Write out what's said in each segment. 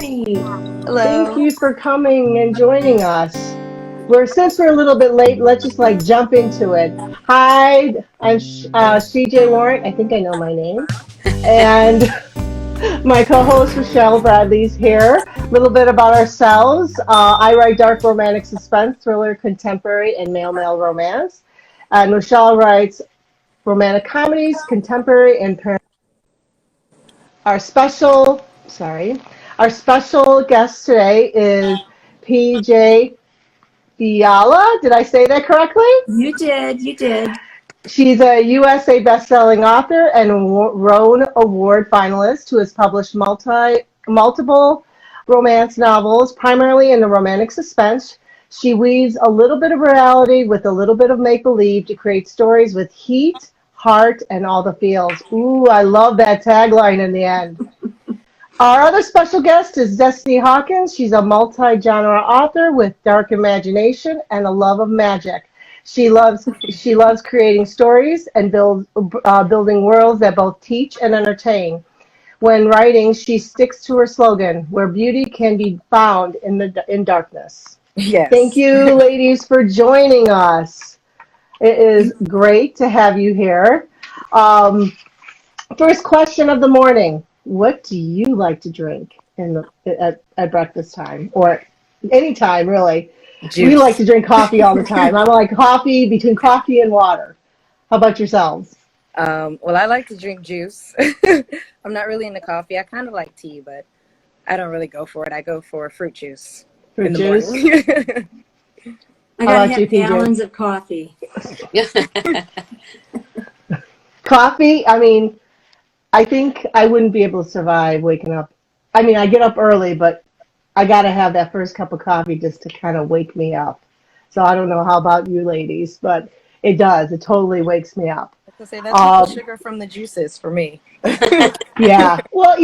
morning. Thank Hello. you for coming and joining us. Since we're a little bit late, let's just jump into it. Hi, I'm CJ Warrant. I think I know my name. And my co-host Rochelle Bradley's here. A little bit about ourselves. I write dark romantic suspense, thriller, contemporary, and male romance. And Rochelle writes romantic comedies, contemporary, and our our special guest today is PJ Fiala. Did I say that correctly? You did. You did. She's a USA best-selling author and Roan Award finalist who has published multiple romance novels, primarily in the romantic suspense. She weaves a little bit of reality with a little bit of make-believe to create stories with heat, heart, and all the feels. Ooh, I love that tagline in the end. Our other special guest is Destiny Hawkins. She's a multi-genre author with dark imagination and a love of magic. She loves creating stories and building worlds that both teach and entertain. When writing, she sticks to her slogan, "Where beauty can be found in darkness." Thank Yes. you, ladies, for joining us. It is great to have you here. Um, First question of the morning. What do you like to drink at breakfast time or any time, really? We like Juice. to drink coffee all the time. I'm like coffee between coffee and water. How about yourselves? Well, I like to drink juice. I'm not really into coffee. I kind of like tea, but I don't really go for it. I go for fruit juice Fruit in the juice? morning. I How gotta about you, have PJ? gallons of coffee. Coffee? I mean, I think I wouldn't be able to survive waking up. I mean, I get up early, but I got to have that first cup of coffee just to kind of wake me up. So I don't know how about you ladies, but it does. It totally wakes me up. I was gonna say that's what the Um, sugar from the juices for me. yeah. Well,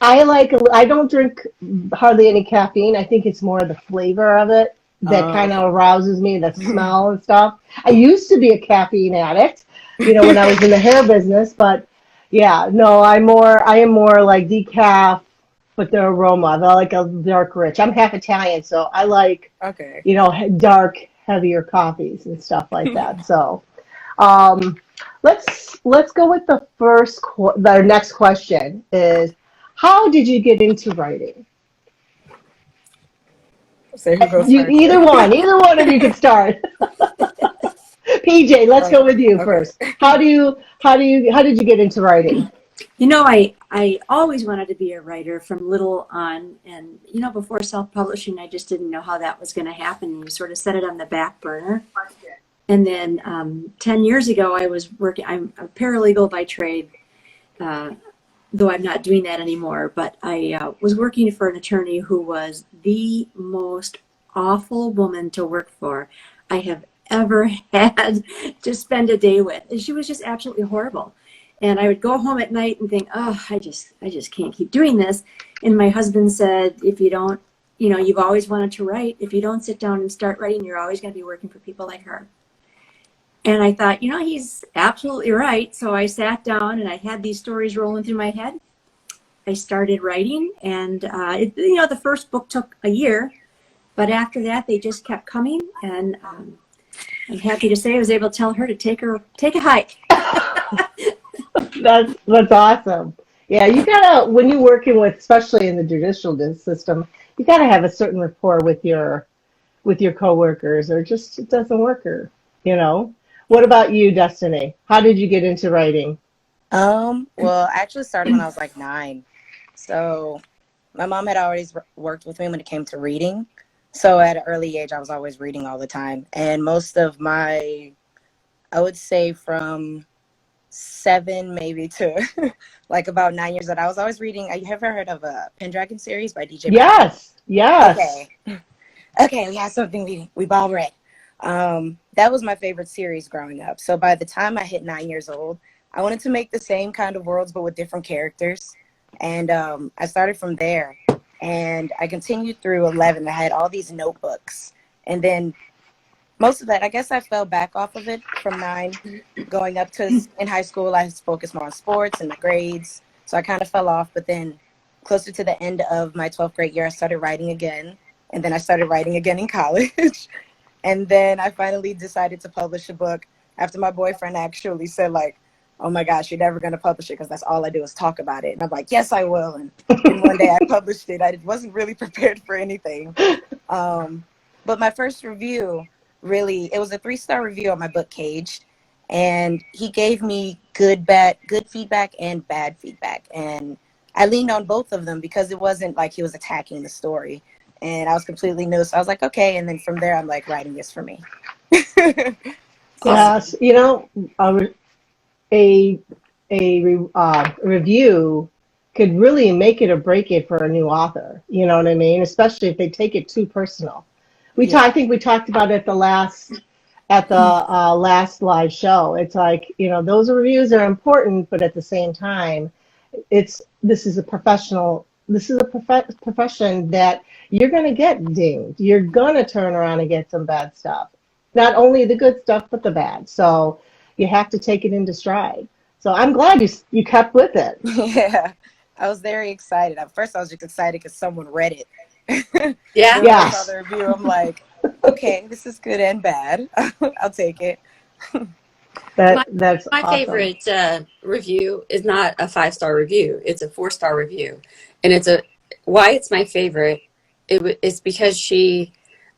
I don't drink hardly any caffeine. I think it's more the flavor of it that kind Okay. of arouses me, the smell and stuff. I used to be a caffeine addict, when I was in the hair business, but yeah, no, I am more like decaf, but the aroma, the like a dark rich. I'm half Italian, so I like, Okay. dark, heavier coffees and stuff like that. So, um, let's go with the next question is, how did you get into writing? Say who goes You first. either one of you could start. PJ, let's go with you Okay. first. How did you get into writing? I always wanted to be a writer from little on, and before self-publishing, I just didn't know how that was going to happen. You sort of set it on the back burner. And then 10 years ago, I was working. I'm a paralegal by trade, though I'm not doing that anymore. But I was working for an attorney who was the most awful woman to work for I have ever had to spend a day with. And she was just absolutely horrible. And I would go home at night and think, oh, I just can't keep doing this. And my husband said, if you don't, you've always wanted to write. If you don't sit down and start writing, you're always going to be working for people like her. And I thought, he's absolutely right. So I sat down and I had these stories rolling through my head. I started writing, and the first book took a year, but after that they just kept coming. And I'm happy to say I was able to tell her to take a hike. That's awesome. Yeah, you gotta when you're working with, especially in the judicial system, you gotta have a certain rapport with your coworkers, or just it doesn't work. You know. What about you, Destiny? How did you get into writing? Well, I actually started when I was like 9. So my mom had always worked with me when it came to reading. So at an early age, I was always reading all the time. And most of I would say from 7 maybe to like about 9 years old, I was always reading. Have you ever heard of a Pendragon series by DJ? Yes, yes. Okay. Okay, we have something we've all read. That was my favorite series growing up. So by the time I hit 9 years old, I wanted to make the same kind of worlds, but with different characters. And I started from there. And I continued through 11. I had all these notebooks. And then most of that, I guess I fell back off of it from 9 going up to in high school. I focused more on sports and the grades. So I kind of fell off. But then closer to the end of my 12th grade year, I started writing again. And then I started writing again in college. And then I finally decided to publish a book after my boyfriend actually said, like, oh my gosh, you're never going to publish it because that's all I do is talk about it. And I'm like, yes, I will. And then one day I published it. I wasn't really prepared for anything. But my first review, really, it was a 3-star review on my book, Caged. And he gave me good feedback and bad feedback. And I leaned on both of them because it wasn't like he was attacking the story. And I was completely new. So I was like, okay. And then from there, I'm like, writing is for me. Yes, you know, review could really make it or break it for a new author. You know what I mean? Especially if they take it too personal. I think we talked about it at the last last live show. It's like, you know, those reviews are important, but at the same time, this is a professional. This is a profession that you're going to get dinged. You're going to turn around and get some bad stuff. Not only the good stuff, but the bad. So you have to take it into stride. So I'm glad you kept with it. Yeah, I was very excited. At first, I was just excited because someone read it. Yeah. When I saw the review, I'm like, okay, this is good and bad. I'll take it. That's my awesome. favorite review is not a 5-star review. It's a 4-star review. And why it's my favorite is because she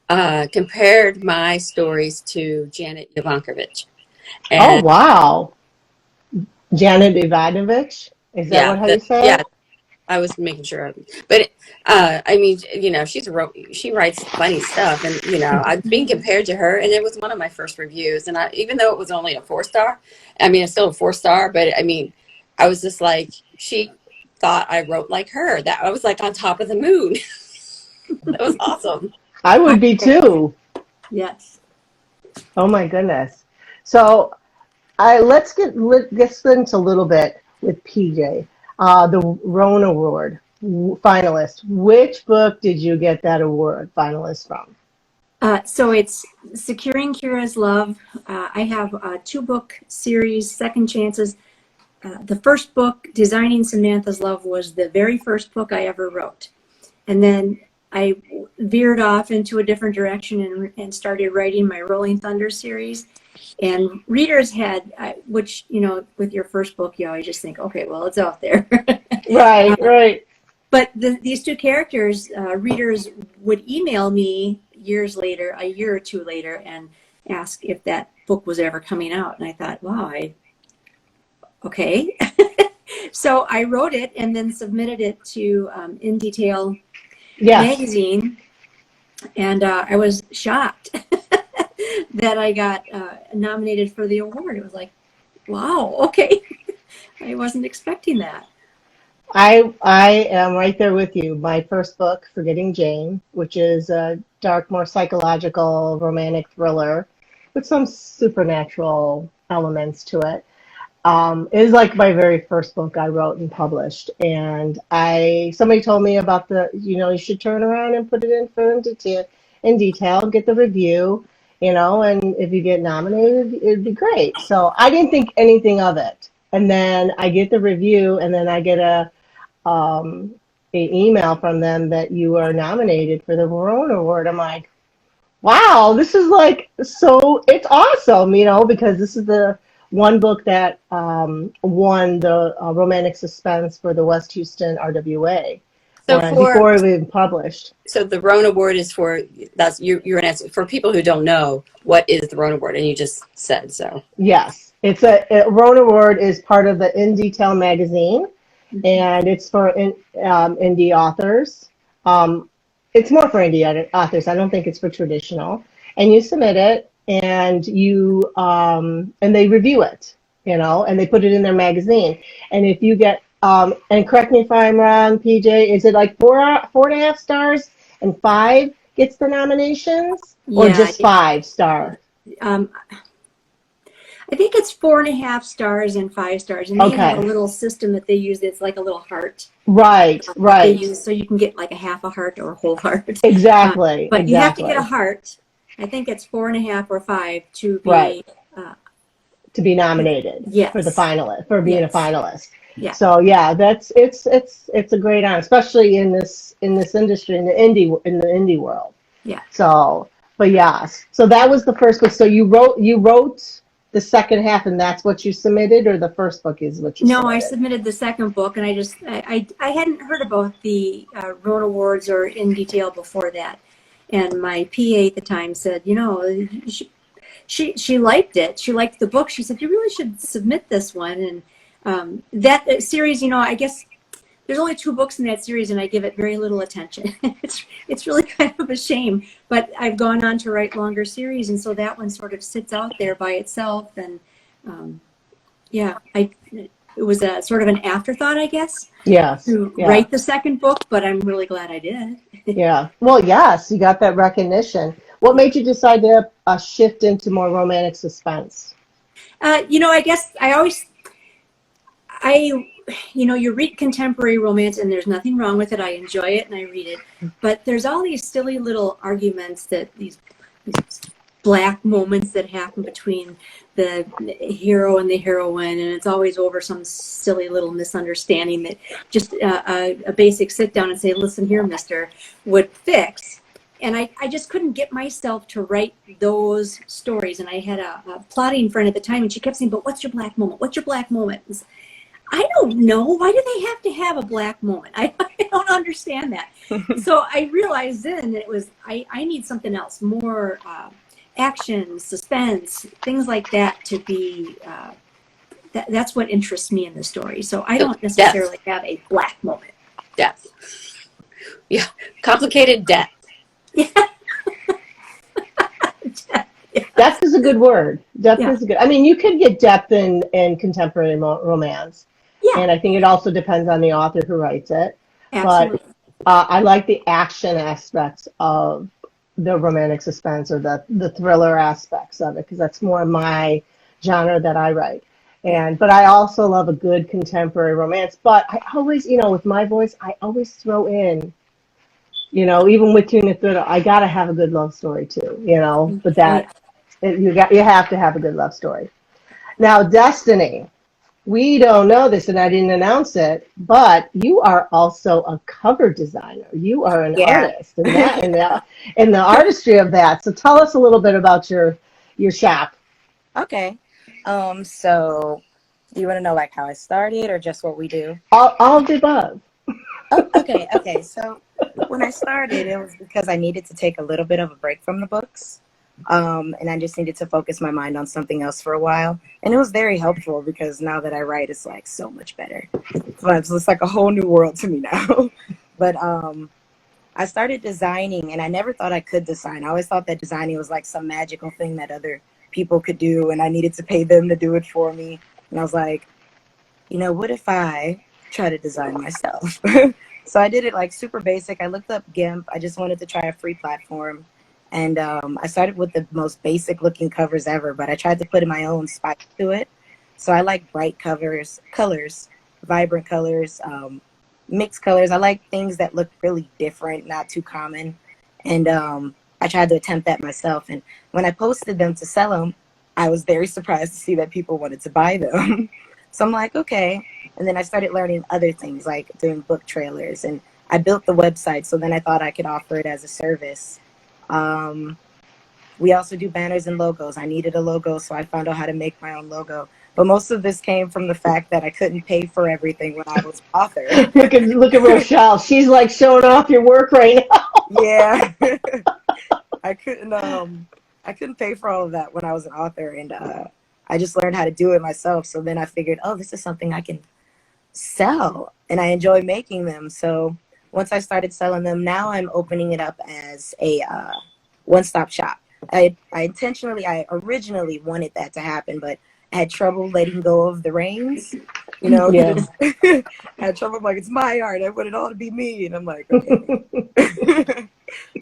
compared my stories to Janet Ivankovich. Oh, wow. Janet Ivanovich? Is that how you say yeah, it? I was making sure. But I mean, you know, she writes funny stuff, and you know, I've been compared to her, and it was one of my first reviews. And even though it was only a 4-star, I mean, it's still a 4-star. But I mean, I was just like, she thought I wrote like her. That I was like on top of the moon. That was awesome. I would be too. Yes. Oh my goodness. So let's get into a little bit with PJ. The Roan Award finalist. Which book did you get that award finalist from? So it's Securing Kira's Love. I have a 2-book series, Second Chances. The first book, Designing Samantha's Love, was the very first book I ever wrote. And then I veered off into a different direction and started writing my Rolling Thunder series. And readers had, which, you know, with your first book, you always just think, okay, well, it's out there. Right. But these 2 characters, readers would email me years later, a year or 2 later, and ask if that book was ever coming out. And I thought, wow, okay. So I wrote it and then submitted it to In Detail magazine. And I was shocked that I got nominated for the award. It was like, wow, okay. I wasn't expecting that. I am right there with you. My first book, Forgetting Jane, which is a dark, more psychological, romantic thriller with some supernatural elements to it, is like my very first book I wrote and published. And somebody told me about you should turn around and put it in detail, get the review, and if you get nominated, it'd be great. So I didn't think anything of it. And then I get the review, and then I get an email from them that you are nominated for the Verona Award. I'm like, wow, this is like, so it's awesome, because this is the one book that won the romantic suspense for the West Houston RWA. So before it was even published. So the Roan Award is you're an answer for people who don't know what is the Roan Award, and you just said so. Yes, it's a Roan Award is part of the In Detail magazine, and it's for indie authors. It's more for indie authors. I don't think it's for traditional. And you submit it, and and they review it, and they put it in their magazine. And if you get and correct me if I'm wrong, PJ, is it like 4.5 stars and 5 gets the nominations, or just 5 stars? I think it's 4.5 stars and 5 stars, and they have a little system that they use. It's like a little heart. Right. They use, so you can get like a half a heart or a whole heart. Exactly. But you have to get a heart. I think it's 4.5 or 5 to be to be nominated for the finalist, for being a finalist. Yeah. So yeah, it's a great honor, especially in this industry, in the indie world. Yeah. So, but yes, so that was the first book. So you wrote the second half, and that's what you submitted, or the first book is what you No, I submitted? submitted the second book, and I hadn't heard about the Roan Awards or in detail before that. And my PA at the time said, she liked it. She liked the book. She said, you really should submit this one. And that series, I guess there's only 2 books in that series, and I give it very little attention. It's really kind of a shame. But I've gone on to write longer series, and so that one sort of sits out there by itself. And yeah, it was a sort of an afterthought, I guess, Yes. to Yeah. write the second book, but I'm really glad I did. Yeah. Well, yes, you got that recognition. What made you decide to shift into more romantic suspense? I guess you read contemporary romance, and there's nothing wrong with it. I enjoy it and I read it, but there's all these silly little arguments these black moments that happen between the hero and the heroine, and it's always over some silly little misunderstanding that just a basic sit down and say, listen here, mister, would fix. And I just couldn't get myself to write those stories. And I had a plotting friend at the time, and she kept saying, but what's your black moment? What's your black moment? I don't know. Why do they have to have a black moment? I don't understand that. So I realized then that I need something else, more action, suspense, things like that to be, that's what interests me in the story. So I don't necessarily have a black moment. Death. Yeah. Complicated death. Yeah. Depth is a good word. Depth Yeah. is good. I mean, you could get depth in contemporary romance. Yeah. And I think it also depends on the author who writes it. Absolutely. But I like the action aspects of the romantic suspense, or the thriller aspects of it, because that's more my genre that I write. But I also love a good contemporary romance. But I always, with my voice, I always throw in, even with Tuna Thriller, I gotta have a good love story too, But you have to have a good love story. Now, Destiny. We don't know this, and I didn't announce it, but you are also a cover designer. You are an artist in the artistry of that. So tell us a little bit about your shop. Okay. So do you want to know like how I started or just what we do? All of the above. Oh, okay. So when I started, it was because I needed to take a little bit of a break from the books. And I just needed to focus my mind on something else for a while. And it was very helpful because now that I write, it's like so much better. It's like a whole new world to me now. But I started designing, and I never thought I could design. I always thought that designing was like some magical thing that other people could do, and I needed to pay them to do it for me. And I was like, what if I try to design myself? So I did it like super basic. I looked up GIMP. I just wanted to try a free platform. And I started with the most basic looking covers ever, but I tried to put in my own spice to it. So I like bright colors, vibrant colors, mixed colors. I like things that look really different, not too common. And I tried to attempt that myself. And when I posted them to sell them, I was very surprised to see that people wanted to buy them. So I'm like, okay. And then I started learning other things like doing book trailers, and I built the website. So then I thought I could offer it as a service. We also do banners and logos. I needed a logo, so I found out how to make my own logo. But most of this came from the fact that I couldn't pay for everything when I was an author. Look at Rochelle. She's like showing off your work right now. Yeah. I couldn't pay for all of that when I was an author, and I just learned how to do it myself. So then I figured, this is something I can sell, and I enjoy making them. So once I started selling them, now I'm opening it up as a one-stop shop. I originally wanted that to happen, but I had trouble letting go of the reins. Yeah. I had trouble. I'm like, it's my art. I want it all to be me. And I'm like, okay.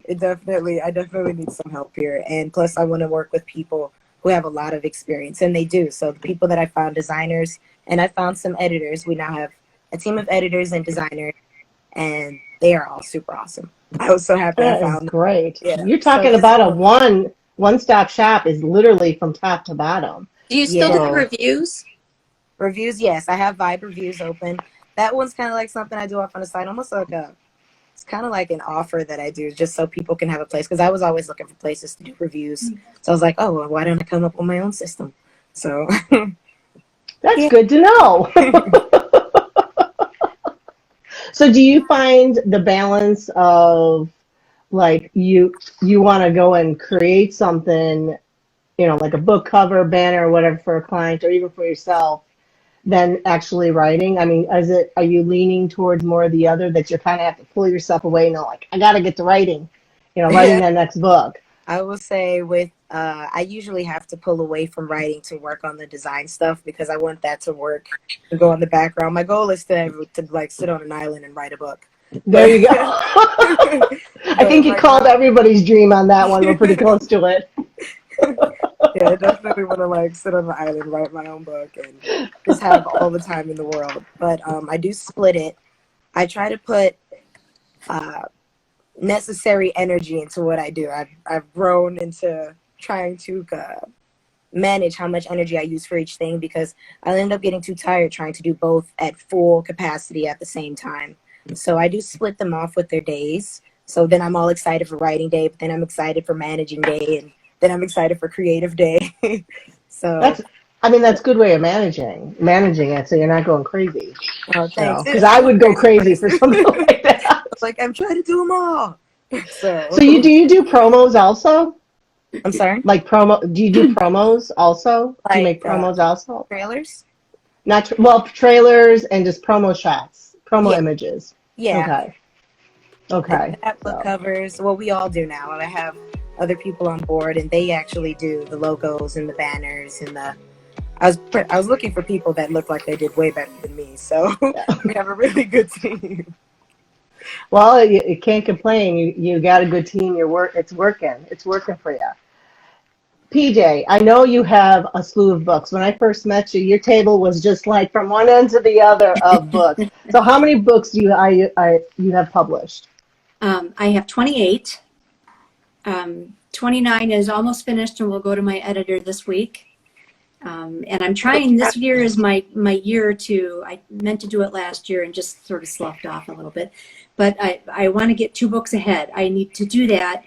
I definitely need some help here. And plus, I want to work with people who have a lot of experience, and they do. So the people that I found, designers, and I found some editors. We now have a team of editors and designers, and they are all super awesome. I was so happy I found them. Great. Yeah. You're talking about a one-stop shop is literally from top to bottom. Do you still do reviews? Reviews, yes. I have Vibe reviews open. That one's kind of like something I do off on the side, almost like it's kind of like an offer that I do just so people can have a place. Because I was always looking for places to do reviews. So I was like, oh, well, why don't I come up with my own system? So That's yeah. good to know. So do you find the balance of like you want to go and create something, like a book cover, banner, or whatever for a client or even for yourself, than actually writing? I mean, are you leaning towards more of the other that you kind of have to pull yourself away and like, I got to get to writing, writing that next book? I will say with I usually have to pull away from writing to work on the design stuff because I want that to work and go in the background. My goal is to like sit on an island and write a book. There But, you go. I think you right called now, everybody's dream on that one. We're pretty close to it. yeah, I definitely want to like sit on the island, write my own book, and just have all the time in the world. But I do split it. I try to put necessary energy into what I do. I've grown into trying to manage how much energy I use for each thing because I'll end up getting too tired trying to do both at full capacity at the same time. So I do split them off with their days. So then I'm all excited for writing day, but then I'm excited for managing day, and then I'm excited for creative day. So That's a good way of managing it, so you're not going crazy. thanks. Because I I went would go crazy first. for something like that. Like I'm trying to do them all. So So you do promos also? I'm sorry. Like do you do promos also? Do you Like make promos also? trailers. Not trailers and just promo shots, promo Yeah, images. yeah. Okay. And that book So covers. Well, we all do now. I have other people on board, and they actually do the logos and the banners and the. I was looking for people that look like they did way better than me, so we have a really good team. well, you can't complain. You got a good team. It's working. It's working for you. PJ, I know you have a slew of books. When I first met you, your table was just like from one end to the other of books. So how many books do you have published? I have 28. 29 is almost finished and will go to my editor this week. And I'm trying, this year is my year to, I meant to do it last year and just sort of sloughed off a little bit. But I want to get 2 books ahead. I need to do that.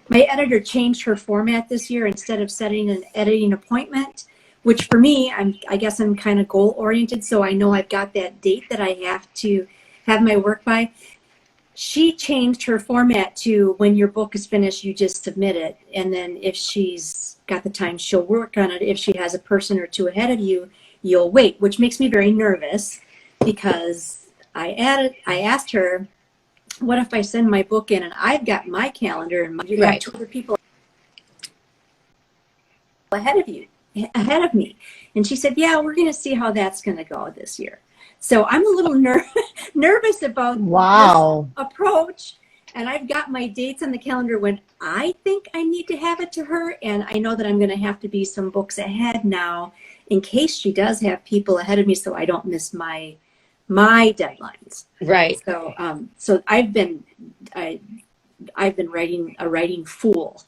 My editor changed her format this year. Instead of setting an editing appointment, which for me, I guess I'm kind of goal oriented, so I know I've got that date that I have to have my work by. She changed her format to when your book is finished, you just submit it. And then if she's got the time, she'll work on it. If she has a person or 2 ahead of you, you'll wait, which makes me very nervous because I asked her, what if I send my book in and I've got my calendar and you got 2 other people ahead of me? And she said, yeah, we're going to see how that's going to go this year. So I'm a little nervous about this approach. And I've got my dates on the calendar when I think I need to have it to her. And I know that I'm going to have to be some books ahead now in case she does have people ahead of me so I don't miss my deadlines. Right. So I've been writing a writing fool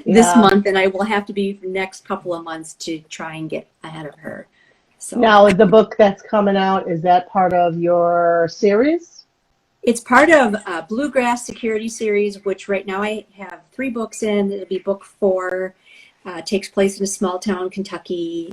this month, and I will have to be for the next couple of months to try and get ahead of her. So now, the book that's coming out, is that part of your series? It's part of Bluegrass Security Series, which right now I have 3 books in. It'll be book 4. Takes place in a small town, Kentucky.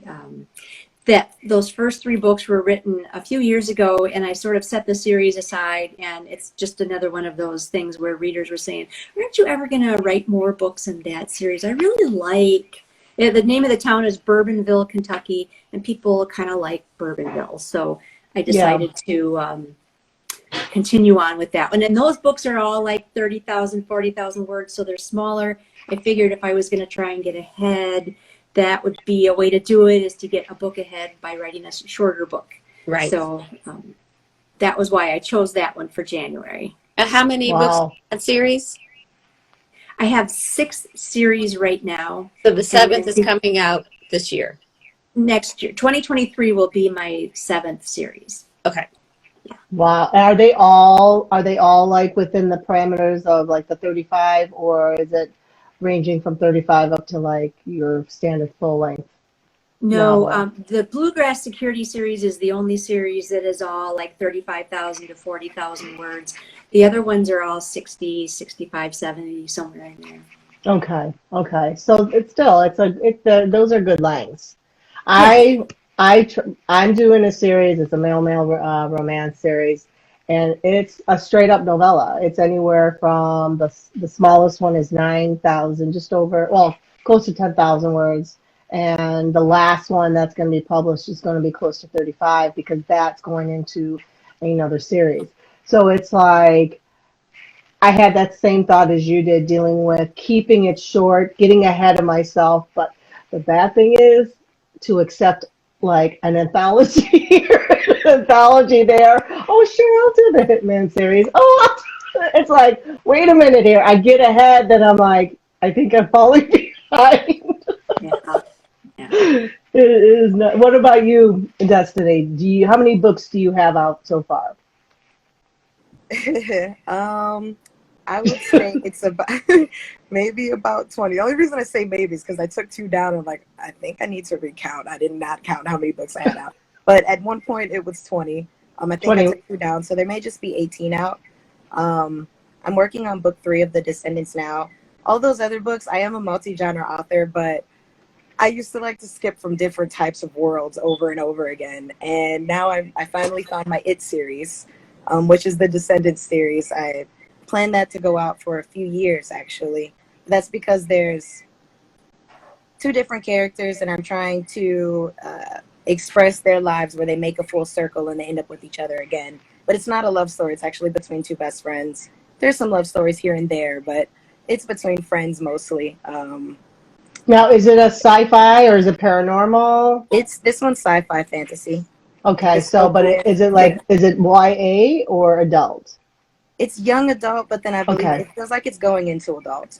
Those first 3 books were written a few years ago, and I sort of set the series aside, and it's just another one of those things where readers were saying, aren't you ever going to write more books in that series? I really like, the name of the town is Bourbonville, Kentucky, and people kind of like Bourbonville. So I decided to continue on with that. And then those books are all like 30,000, 40,000 words, so they're smaller. I figured if I was going to try and get ahead, that would be a way to do it, is to get a book ahead by writing a shorter book. Right. So that was why I chose that one for January. And how many books in that series? I have 6 series right now. So the 7th is coming out this year. Next year. 2023 will be my 7th series. Okay. Yeah. Wow. Are they all like within the parameters of like the 35, or is it ranging from 35 up to like your standard full length? No, novel? the Bluegrass Security series is the only series that is all like 35,000 to 40,000 words. The other ones are all 60, 65, 70, somewhere in there. Okay, okay. So it's still those are good lengths. Yes. I'm doing a series. It's a male romance series, and it's a straight up novella. It's anywhere from the smallest one is 9,000, just over, well, close to 10,000 words, and the last one that's going to be published is going to be close to 35 because that's going into another series. So it's like I had that same thought as you did, dealing with keeping it short, getting ahead of myself. But the bad thing is to accept like an anthology or an anthology there. Oh, sure, I'll do the Hitman series. Oh, it's like, wait a minute here. I get ahead, then I'm like, I think I'm falling behind. Yeah. Yeah. It is not. What about you, Destiny? How many books do you have out so far? I would say it's about maybe about 20. The only reason I say maybe is because I took two down and like I think I need to recount. I did not count how many books I had out, but at one point it was 20. I think I 20. took two down, so there may just be 18 out. I'm working on book 3 of The Descendants now. All those other books, I am a multi-genre author, but I used to like to skip from different types of worlds over and over again, and now I finally found my It series, which is the Descendants series. I planned that to go out for a few years, actually. That's because there's 2 different characters, and I'm trying to express their lives where they make a full circle and they end up with each other again. But it's not a love story. It's actually between 2 best friends. There's some love stories here and there, but it's between friends mostly. Now, is it a sci-fi or is it paranormal? This one's sci-fi fantasy. Okay, It's so, but open, is it YA or adult? it's young adult, but then I believe Okay. it feels like it's going into adult.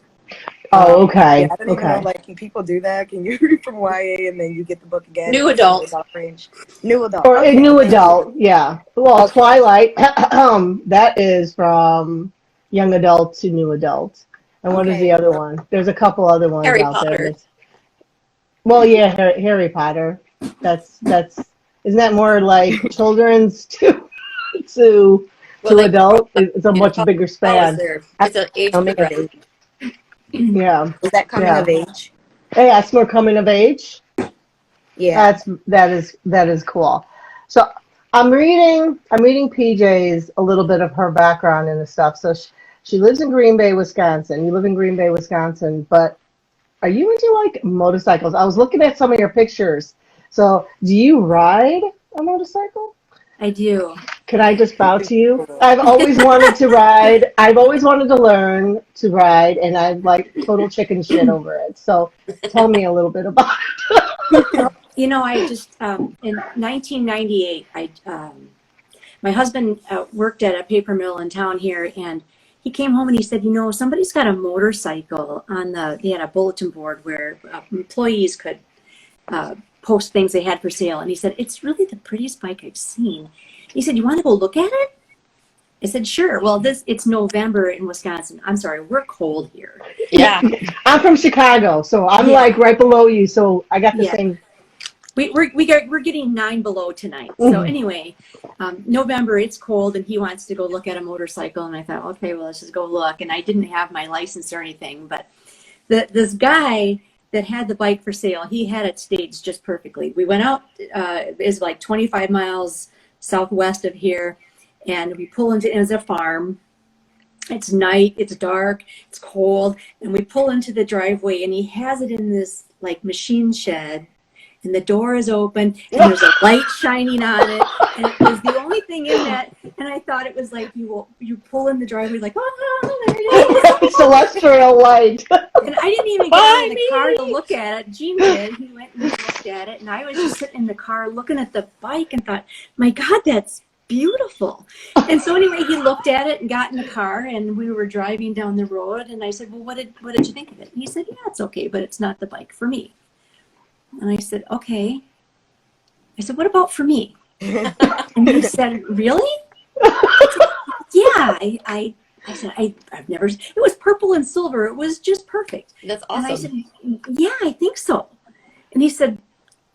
Oh, okay. Yeah, I don't even know, Okay. like, can people do that? Can you read from YA and then you get the book again? New And it's in the adult. adult range. New adult. Or a Okay, new thank you. adult, yeah. Well, Okay. Twilight, that is from young adult to new adult. And what is the Okay. other one? There's a couple other ones Harry out there. Potter. Well, yeah, Harry Potter. Isn't that more like children's to Well, they adult? It's a much bigger how is span. there? It's an age Coming of progression. age. Yeah, Is that coming yeah. of age? Hey, that's more coming of age. Yeah. That is cool. So I'm reading PJ's a little bit of her background and the stuff. So she lives in Green Bay, Wisconsin. You live in Green Bay, Wisconsin, but are you into like motorcycles? I was looking at some of your pictures. So do you ride a motorcycle? I do. Can I just bow to you? Cool. I've always wanted to ride. I've always wanted to learn to ride, and I'm like total chicken shit over it. So tell me a little bit about it. You know, I just in 1998, my husband worked at a paper mill in town here, and he came home and he said, you know, somebody's got a motorcycle on they had a bulletin board where employees could post things they had for sale. And he said, it's really the prettiest bike I've seen. He said, you want to go look at it? I said, sure. Well, it's November in Wisconsin. I'm sorry, we're cold here. Yeah. I'm from Chicago, so I'm Yeah. like right below you. So I got the Yeah. same. We're getting 9 below tonight. So anyway, November, it's cold, and he wants to go look at a motorcycle. And I thought, okay, well, let's just go look. And I didn't have my license or anything, but this guy that had the bike for sale, he had it staged just perfectly. We went out, it's like 25 miles southwest of here, and we pull into, it was a farm. It's night, it's dark, it's cold, and we pull into the driveway, and he has it in this like machine shed, and the door is open, and there's a light shining on it, and it was the only thing in that, and I thought it was like you pull in the driveway like, oh, there it is. Celestial light. And I didn't even get out of the car to look at it. Gene did. He went and looked at it, and I was just sitting in the car looking at the bike and thought, my God, that's beautiful. And so anyway, he looked at it and got in the car, and we were driving down the road, and I said, well, what did you think of it? And he said, yeah, it's okay, but it's not the bike for me. And I said, okay. I said, what about for me? And he said, really? Yeah, I said, I've never, it was purple and silver. It was just perfect. That's And I awesome. said, yeah, I think so. And he said,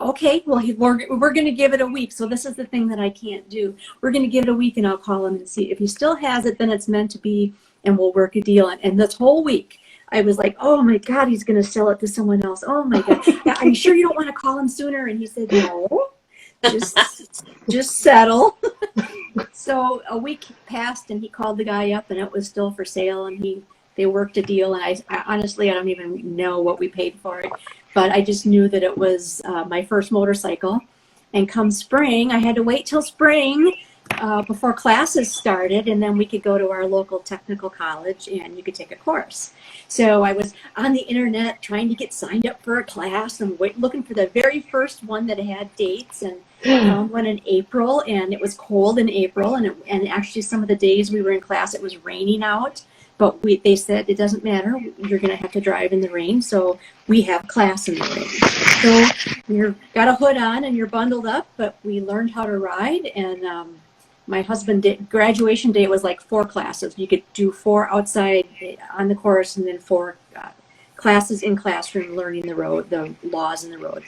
okay, well, we're going to give it a week. So this is the thing that I can't do. We're going to give it a week and I'll call him and see if he still has it, then it's meant to be and we'll work a deal. And this whole week I was like, oh my God, he's going to sell it to someone else. Oh my God. Are you sure you don't want to call him sooner? And he said, no, just settle. So a week passed and he called the guy up and it was still for sale and they worked a deal. And I honestly, I don't even know what we paid for it, but I just knew that it was my first motorcycle. And come spring, I had to wait till spring before classes started, and then we could go to our local technical college and you could take a course. So I was on the internet trying to get signed up for a class and looking for the very first one that had dates, and found one in April, and it was cold in April, and actually some of the days we were in class it was raining out, but they said it doesn't matter, you're going to have to drive in the rain, so we have class in the rain. So you've got a hood on and you're bundled up, but we learned how to ride, and my husband did, graduation day was like 4 classes. You could do 4 outside on the course and then 4 classes in classroom learning the road, the laws in the road.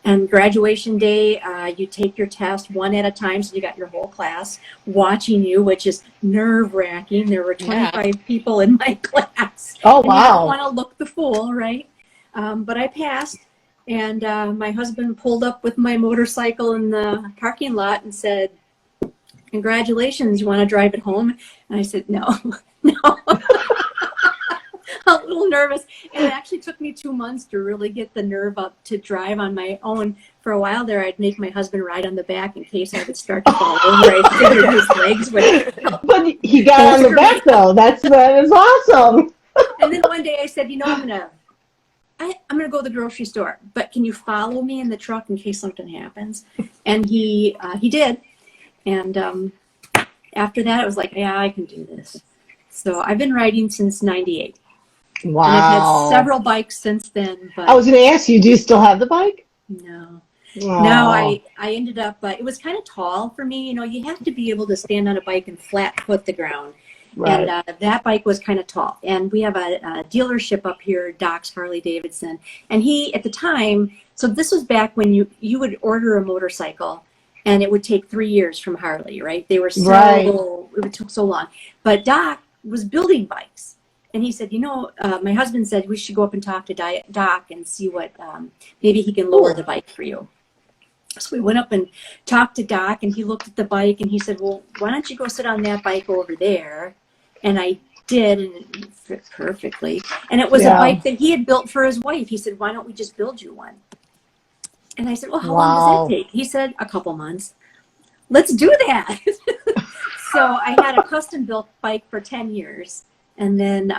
And graduation day, you take your test one at a time, so you got your whole class watching you, which is nerve-wracking. There were 25 people in my class. Oh, and wow. you don't want to look the fool, right? But I passed, and my husband pulled up with my motorcycle in the parking lot and said, congratulations, you want to drive it home? And I said, no, no. A little nervous. And it actually took me 2 months to really get the nerve up to drive on my own. For a while there, I'd make my husband ride on the back in case I would start to fall over. I figured his legs would. But he got on the back though. That is awesome. And then one day I said, you know, I'm gonna go to the grocery store, but can you follow me in the truck in case something happens? And he did. And after that, it was like, yeah, I can do this. So I've been riding since '98. Wow. And I've had several bikes since then. But I was going to ask you, do you still have the bike? no. Oh. No, I ended up, it was kind of tall for me. You know, you have to be able to stand on a bike and flat foot the ground. Right. And that bike was kind of tall. And we have a dealership up here, Doc's Harley Davidson. And he, at the time, so this was back when you would order a motorcycle and it would take 3 years from Harley, right? They were so, Right. It took so long. But Doc was building bikes. And he said, you know, my husband said we should go up and talk to Doc and see what, maybe he can lower the bike for you. So we went up and talked to Doc, and he looked at the bike and he said, well, why don't you go sit on that bike over there? And I did, and it fit perfectly. And it was a bike that he had built for his wife. He said, why don't we just build you one? And I said, well, how long does that take? He said, a couple months. Let's do that. So I had a custom built bike for 10 years. And then,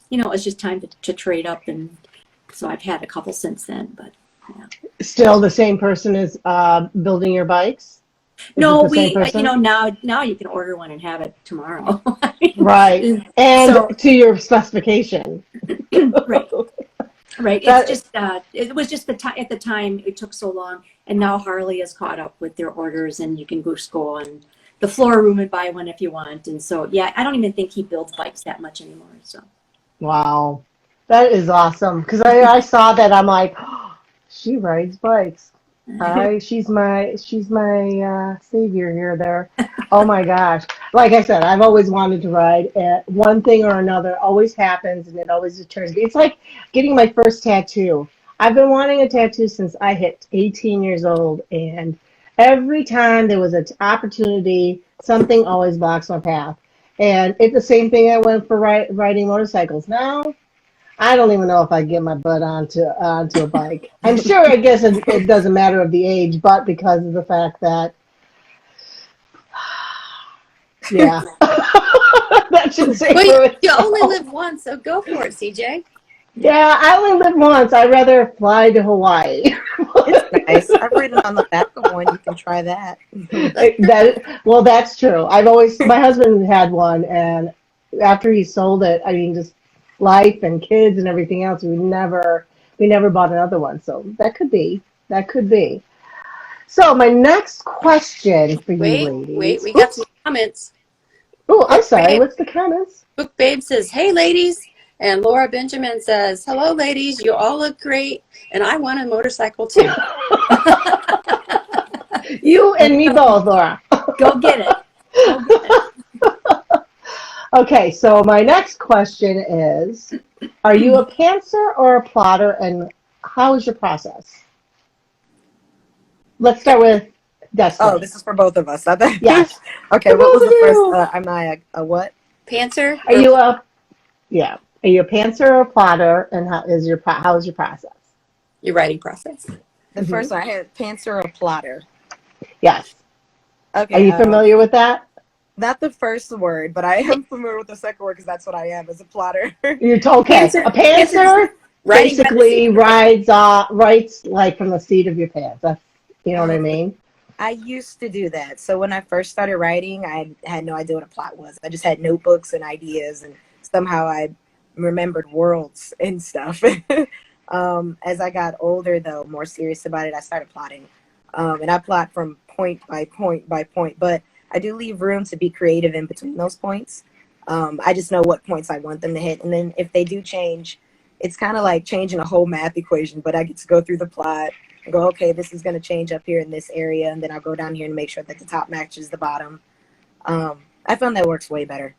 you know, it was just time to trade up. And so I've had a couple since then, but yeah. Still the same person is building your bikes? No, you know, now you can order one and have it tomorrow. Right. And to your specification. Right. Right. It's just, it was just at the time it took so long, and now Harley has caught up with their orders, and you can just go on the floor room and buy one if you want. And so, yeah, I don't even think he builds bikes that much anymore. So. Wow. That is awesome. Because I saw that, I'm like, oh, she rides bikes. She's my savior here there. Oh my gosh. Like I said, I've always wanted to ride. One thing or another always happens, and it always deters me. It's like getting my first tattoo. I've been wanting a tattoo since I hit 18 years old, and every time there was an opportunity, something always blocks my path. And it's the same thing I went for riding motorcycles. Now, I don't even know if I get my butt onto a bike. I'm sure, I guess it doesn't matter of the age, but because of the fact that, yeah. That should say Well, it. you only live once, so go for it, CJ. Yeah, I only live once. I'd rather fly to Hawaii. It's nice. I've ridden on the back of one. You can try that. Well, that's true. My husband had one, and after he sold it, I mean, just life and kids and everything else, we never bought another one. So that could be. So my next question for you ladies. Wait, we got some comments. Oh, I'm sorry. Babe. What's the comments? Book Babe says, hey, ladies, And Laura Benjamin says, "Hello, ladies. You all look great, and I want a motorcycle too." You and me both, Laura. Go get it. Go get it. Okay, so my next question is, are you a pantser or a plotter, and how is your process? Let's start with Oh, Destiny. this is for both of us. I thought- Yes, Okay, for what both was of the first? you. Am I a what? Pantser Are or you a Yeah? Are you a pantser or a plotter, and how is your process? your writing process? The Hmm. first one I had pantser or plotter. Yes. Are Okay, you familiar with that? not the first word, but I am familiar with the second word because that's what I am as a plotter. Okay. A Pantser is pantser writing by the seat basically of your pants. writes like from the seat of your pants. That's, you know what I Oh, mean? I used to do that. So when I first started writing, I had no idea what a plot was. I just had notebooks and ideas, and somehow I remembered worlds and stuff. As I got older, though, more serious about it, I started plotting. And I plot from point by point by point, but I do leave room to be creative in between those points. I just know what points I want them to hit. And then if they do change, it's kind of like changing a whole math equation, but I get to go through the plot and go, okay, this is going to change up here in this area. And then I'll go down here and make sure that the top matches the bottom. I found that works way better.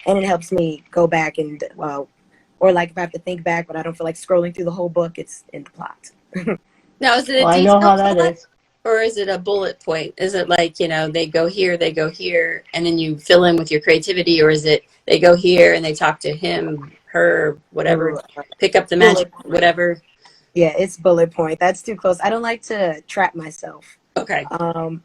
And it helps me go back and, or like if I have to think back, but I don't feel like scrolling through the whole book, it's in the plot. Now, is it a Well, I know detailed how that plot is. or is it a bullet point? Is it like, they go here, and then you fill in with your creativity, or is it they go here and they talk to him, her, whatever, Ooh, pick up the magic, bullet point. whatever? Yeah, it's bullet point. That's too close. I don't like to trap myself. Okay.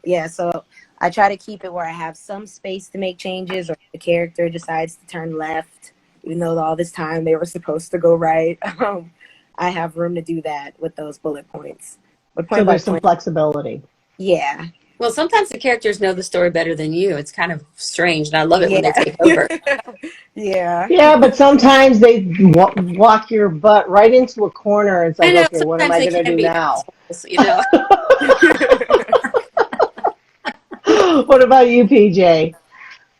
Yeah, so I try to keep it where I have some space to make changes, or the character decides to turn left, even though all this time they were supposed to go right. I have room to do that with those bullet points. But So point by there's some point, flexibility. yeah, Well, sometimes the characters know the story better than you. It's kind of strange, and I love it when they yeah, take over. yeah. Yeah, but sometimes they walk your butt right into a corner. It's I like, know okay, what am sometimes I they going to can do be now? assholes. What about you, PJ?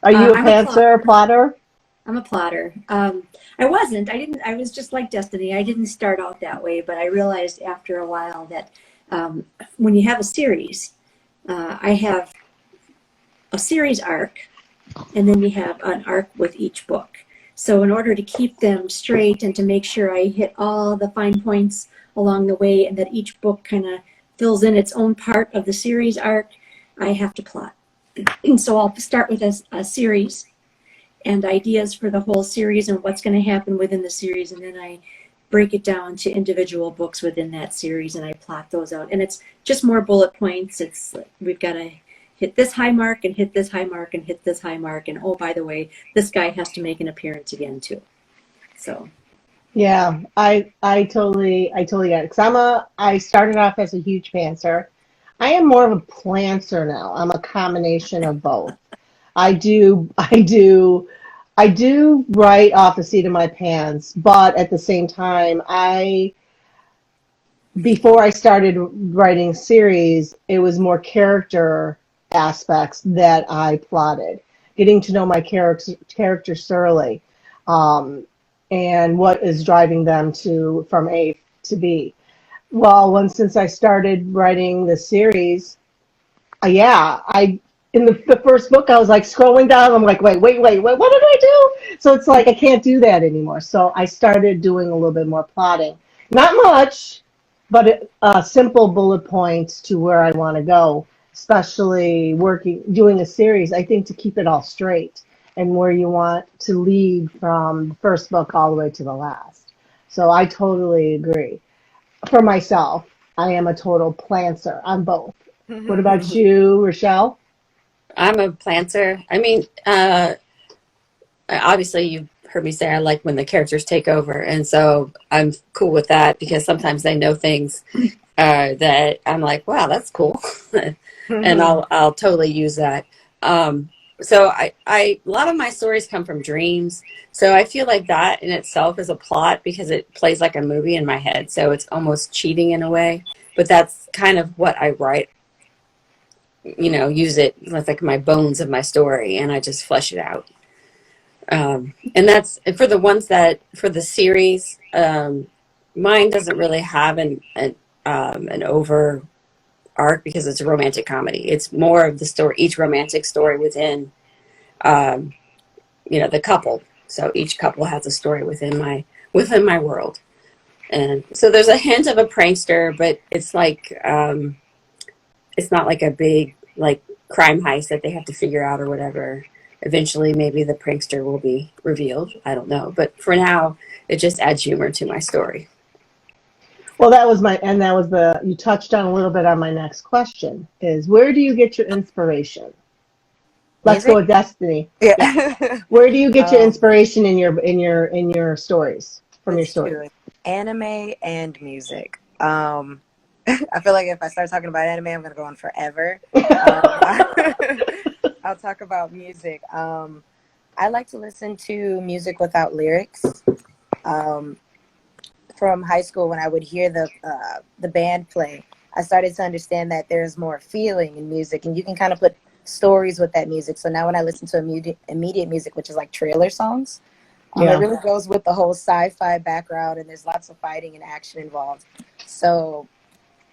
Are you a I'm a pantser or plotter. plotter? I'm a plotter. I wasn't. I didn't. I was just like Destiny. I didn't start out that way, but I realized after a while that when you have a series, I have a series arc, and then you have an arc with each book. So in order to keep them straight and to make sure I hit all the fine points along the way, and that each book kind of fills in its own part of the series arc, I have to plot. So I'll start with a series and ideas for the whole series and what's going to happen within the series, and then I break it down to individual books within that series and I plot those out. And it's just more bullet points. It's like, we've got to hit this high mark and hit this high mark and hit this high mark, and oh, by the way, this guy has to make an appearance again too. So Yeah, I totally get it. 'Cause I started off as a huge pantser. I am more of a planter now. I'm a combination of both. I do, I do, I do write off the seat of my pants, but at the same time, before I started writing series, it was more character aspects that I plotted, getting to know my characters thoroughly, um, and what is driving them to from A to B. Well, since I started writing the series, yeah, I in the first book I was like scrolling down. I'm like, wait, what did I do? So it's like I can't do that anymore. So I started doing a little bit more plotting, not much, but simple bullet points to where I want to go. Especially doing a series, I think to keep it all straight and where you want to lead from the first book all the way to the last. So I totally agree. For myself, I am a total planter on both. What about you, Rochelle? I'm a planter. I mean, obviously you've heard me say I like when the characters take over, and so I'm cool with that because sometimes they know things that I'm like, wow, that's cool, and I'll totally use that. Um, so a lot of my stories come from dreams, so I feel like that in itself is a plot because it plays like a movie in my head, so it's almost cheating in a way. But that's kind of what I write. Use it. That's like my bones of my story, and I just flesh it out. And that's for the ones that for the series. Mine doesn't really have an over arc because it's a romantic comedy. It's more of the story, each romantic story within, um, the couple. So each couple has a story within my world, and so there's a hint of a prankster, but it's like it's not like a big like crime heist that they have to figure out or whatever. Eventually, maybe the prankster will be revealed. I don't know, but for now, it just adds humor to my story. Well, you touched on a little bit on my next question is where do you get your inspiration? Let's go Music? with Destiny. Yeah. Yeah. Where do you get your um, inspiration in your stories from your it's stories? true. Anime and music. I feel like if I start talking about anime, I'm gonna go on forever. I'll talk about music. I like to listen to music without lyrics. Um, from high school, when I would hear the band play, I started to understand that there's more feeling in music, and you can kind of put stories with that music. So now when I listen to immediate music, which is like trailer songs, it Yeah. really goes with the whole sci-fi background, and there's lots of fighting and action involved. So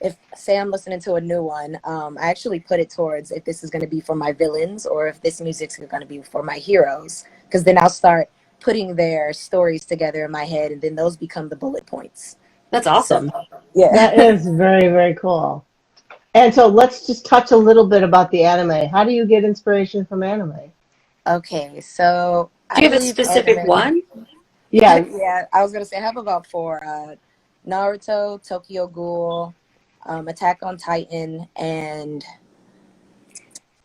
if say I'm listening to a new one, I actually put it towards if this is going to be for my villains or if this music's going to be for my heroes, because then I'll start putting their stories together in my head, and then those become the bullet points. That's So awesome. yeah. That is very, very cool. And so let's just touch a little bit about the anime. How do you get inspiration from anime? Okay, so Do I you have a believe specific anime. one? Yeah. Yeah, I was gonna say I have about four: Naruto, Tokyo Ghoul, Attack on Titan, and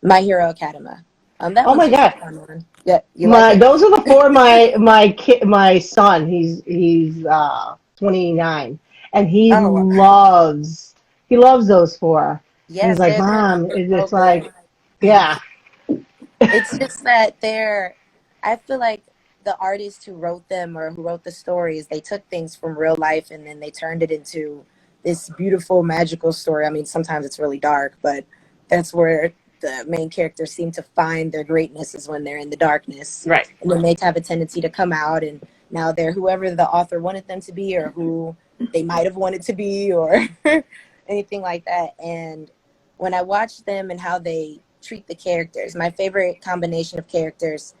My Hero Academia. That Oh one's my just a God. fun one. Yeah, you like it? Those are the four my son, he's 29 and Oh, wow. he loves those four. And he's Yes, like, they're "Mom, so it's good. like, yeah, It's just that I feel like the artists who wrote them or who wrote the stories, they took things from real life and then they turned it into this beautiful, magical story. I mean, sometimes it's really dark, but that's where the main characters seem to find their greatness is when they're in the darkness. Right. And then they have a tendency to come out, and now they're whoever the author wanted them to be or who they might have wanted to be or anything like that. And when I watch them and how they treat the characters, my favorite combination of characters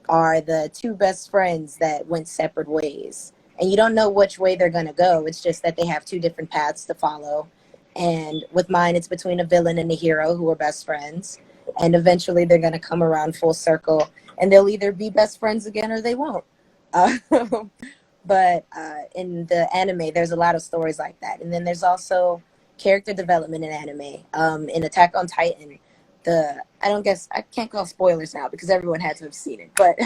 are the two best friends that went separate ways. And you don't know which way they're going to go. It's just that they have two different paths to follow. And with mine, it's between a villain and a hero who are best friends. And eventually they're going to come around full circle and they'll either be best friends again or they won't. Uh, but in the anime, there's a lot of stories like that. And then there's also character development in anime. In Attack on Titan, I can't call spoilers now because everyone had to have seen it, but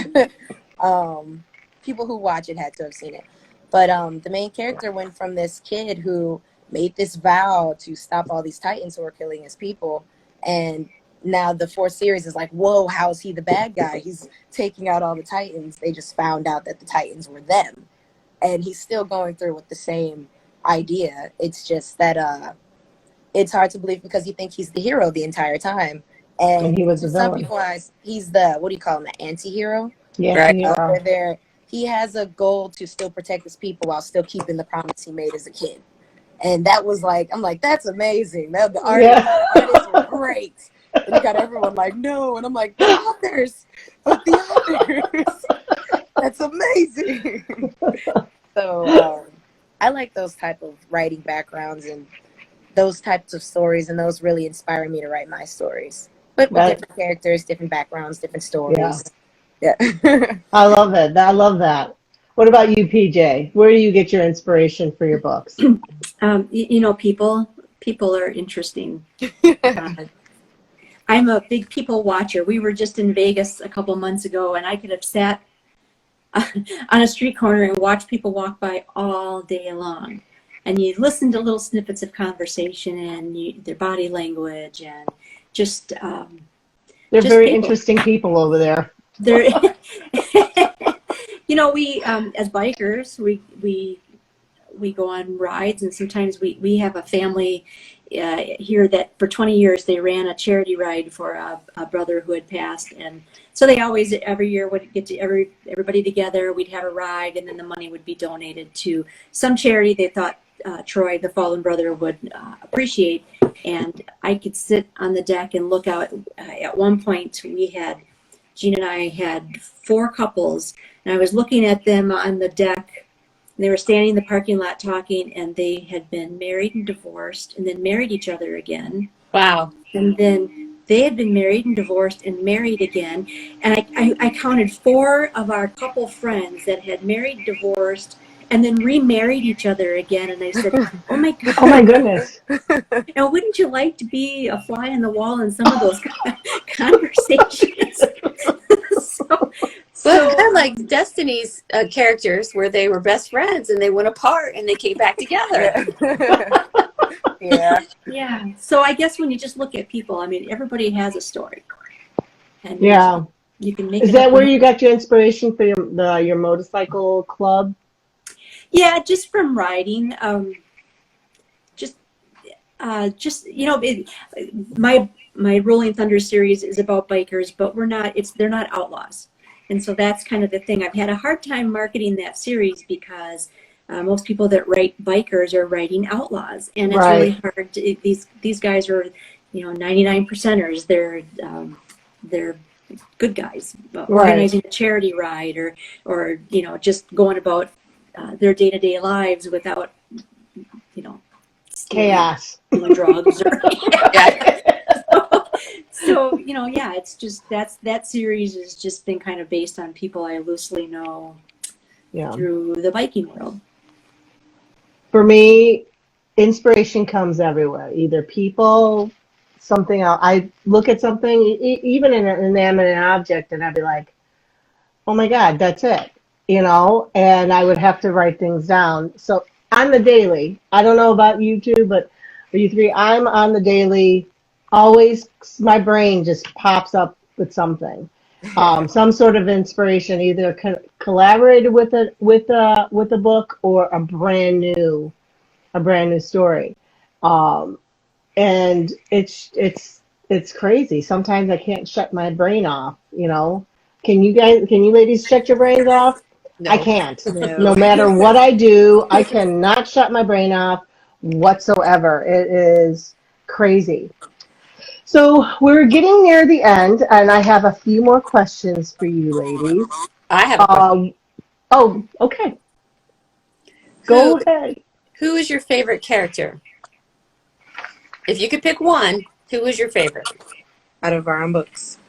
people who watch it had to have seen it. But the main character went from this kid who made this vow to stop all these Titans who were killing his people, and now the fourth series is like, whoa, how is he the bad guy? He's taking out all the Titans. They just found out that the Titans were them, and he's still going through with the same idea. It's just that it's hard to believe because you think he's the hero the entire time. and And he was to the some villain. people, he's the, what do you call him, the anti-hero? Yeah, Right. hero. Where he has a goal to still protect his people while still keeping the promise he made as a kid. And that was like, I'm like, that's amazing. The artists were great. And you got everyone like, no. And I'm like, the authors, but the authors. That's amazing. So I like those type of writing backgrounds and those types of stories, and those really inspire me to write my stories. But with That different characters, different backgrounds, different yeah, stories. Yeah. I love it. I love that. What about you, PJ? Where do you get your inspiration for your books? People are interesting. I'm a big people watcher. We were just in Vegas a couple months ago, and I could have sat on a street corner and watched people walk by all day long. And you listen to little snippets of conversation and their body language and just They're just very people. interesting people over there. They're, we as bikers, we we go on rides, and sometimes we have a family here that for 20 years they ran a charity ride for a brother who had passed, and so they always every year would get to everybody together. We'd have a ride, and then the money would be donated to some charity they thought Troy, the fallen brother, would appreciate. And I could sit on the deck and look out. At one point, Gene and I had 4 couples, and I was looking at them on the deck. And they were standing in the parking lot talking, and they had been married and divorced, and then married each other again. Wow. And then they had been married and divorced and married again. And I counted 4 of our couple friends that had married, divorced, and then remarried each other again. And I said, oh my God. Oh my goodness. Now, wouldn't you like to be a fly on the wall in some of those conversations? So kind of like Destiny's characters, where they were best friends and they went apart and they came back together. Yeah. Yeah. So I guess when you just look at people, I mean, everybody has a story. And Yeah. you can make Is it that up where you got your inspiration for your motorcycle club? Yeah, just from riding. Just my Rolling Thunder series is about bikers, but they're not outlaws, and so that's kind of the thing. I've had a hard time marketing that series because most people that write bikers are writing outlaws, and it's really hard. These guys are 99 percenters. They're good guys, organizing a charity ride or just going about their day-to-day lives without Chaos. drugs or Yeah. so yeah, it's just that series has just been kind of based on people I loosely know through the biking world. For me, inspiration comes everywhere. Either people, something else. I look at something, even in an inanimate object, and I'd be like, oh my God, that's it. And I would have to write things down. So on the daily, I don't know about you two, but for you 3, I'm on the daily. Always, my brain just pops up with something, some sort of inspiration, either collaborated with a book or a brand new story. And it's crazy. Sometimes I can't shut my brain off. Can you ladies shut your brains off? No. I can't. No. No matter what I do, I cannot shut my brain off whatsoever. It is crazy. So we're getting near the end, and I have a few more questions for you ladies. I have a question. Oh, okay. Go ahead. Who is your favorite character? If you could pick one, who is your favorite? Out of our own books.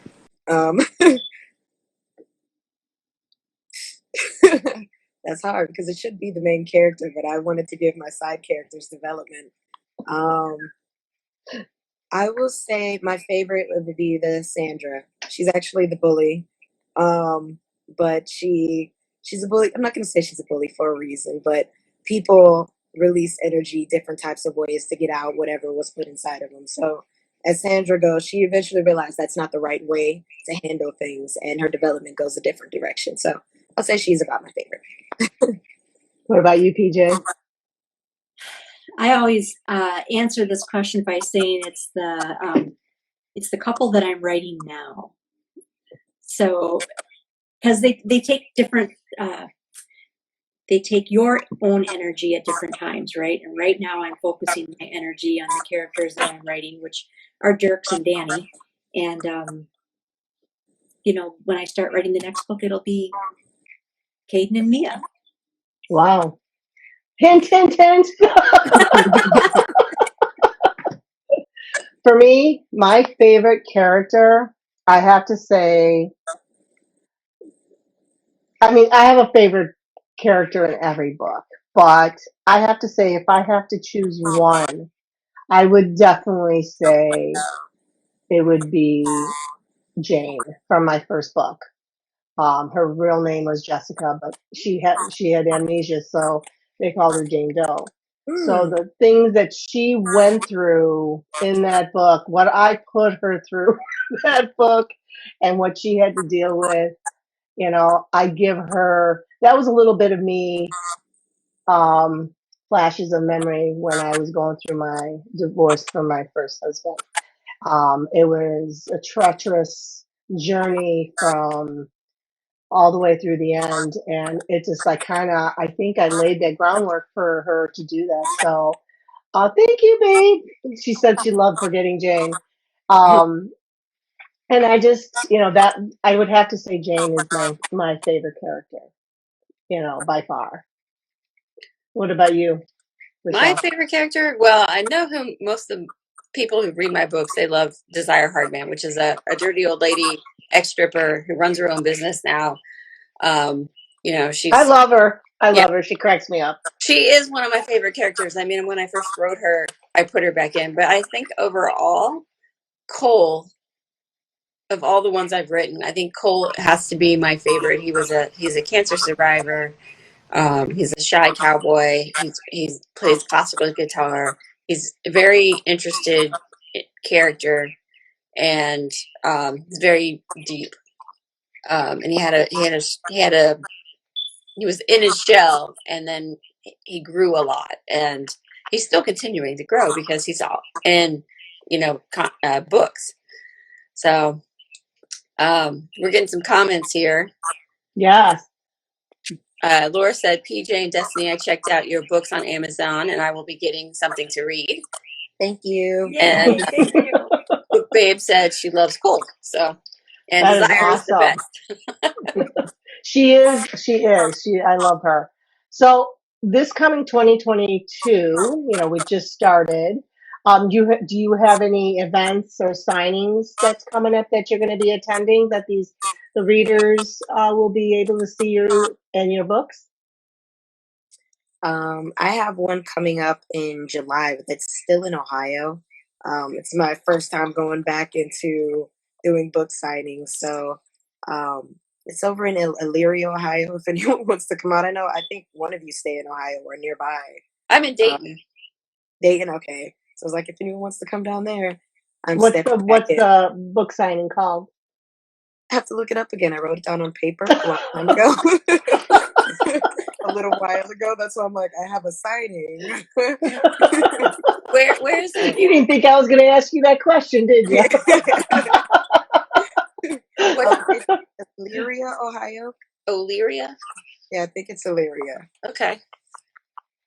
That's hard because it should be the main character, but I wanted to give my side characters development. I will say my favorite would be the Sandra. She's actually the bully, but she's a bully. I'm not going to say she's a bully for a reason, but people release energy different types of ways to get out whatever was put inside of them. So as Sandra goes, she eventually realized that's not the right way to handle things, and her development goes a different direction. So I'll say she's about my favorite. What about you, PJ? I always answer this question by saying it's the couple that I'm writing now. So because they take different they take your own energy at different times, right? And right now I'm focusing my energy on the characters that I'm writing, which are Dirks and Danny. And when I start writing the next book, it'll be Caden and Mia. Wow. Hint, hint, hint. For me, my favorite character, I have to say, I have a favorite character in every book, but I have to say, if I have to choose one, I would definitely say it would be Jane from my first book. Her real name was Jessica, but she had amnesia, so they called her Jane Doe. So the things that she went through in that book, what I put her through in that book, and what she had to deal with, I give her, that was a little bit of me, flashes of memory when I was going through my divorce from my first husband. It was a treacherous journey from all the way through the end, and it just like kind of, I think I laid that groundwork for her to do that. So, thank you, babe. She said she loved Forgetting Jane. Um, and I just, that I would have to say Jane is my favorite character, by far. What about you, My Rochelle? favorite character? Well, I know who most of the people who read my books, they love Desire Hardman, which is a dirty old lady ex-stripper who runs her own business now. I She's, love her. I yeah, love her. She cracks me up. she is one of my favorite characters. I mean, when I first wrote her, I put her back in. But I think overall, Cole, of all the ones I've written, I think Cole has to be my favorite. He's a cancer survivor. He's a shy cowboy. He's plays classical guitar. He's a very interested character, and he's very deep. And he was in his shell, and then he grew a lot, and he's still continuing to grow because he's all in, books. So we're getting some comments here. Yes. Laura said, PJ and Destiny, I checked out your books on Amazon, and I will be getting something to read. Thank you. And Thank you. Babe said she loves Cole. So, and That is Desire is the awesome. best. She is. I love her. So this coming 2022, we just started. Do you have any events or signings that's coming up that you're going to be attending that the readers will be able to see you and your books? I have one coming up in July, but it's still in Ohio. It's my first time going back into doing book signings, so it's over in Elyria, Ohio. If anyone wants to come out, I think one of you stay in Ohio or nearby. I'm in Dayton. Dayton, okay. So it's like if anyone wants to come down there, I'm What's stepping back what's in. the book signing called? I have to look it up again. I wrote it down on paper a long time ago. A little while ago. That's why I'm like, I have a signing. Where is it? You didn't think I was going to ask you that question, did you? What? It's Elyria, Ohio. Elyria? Yeah, I think it's Elyria. Okay.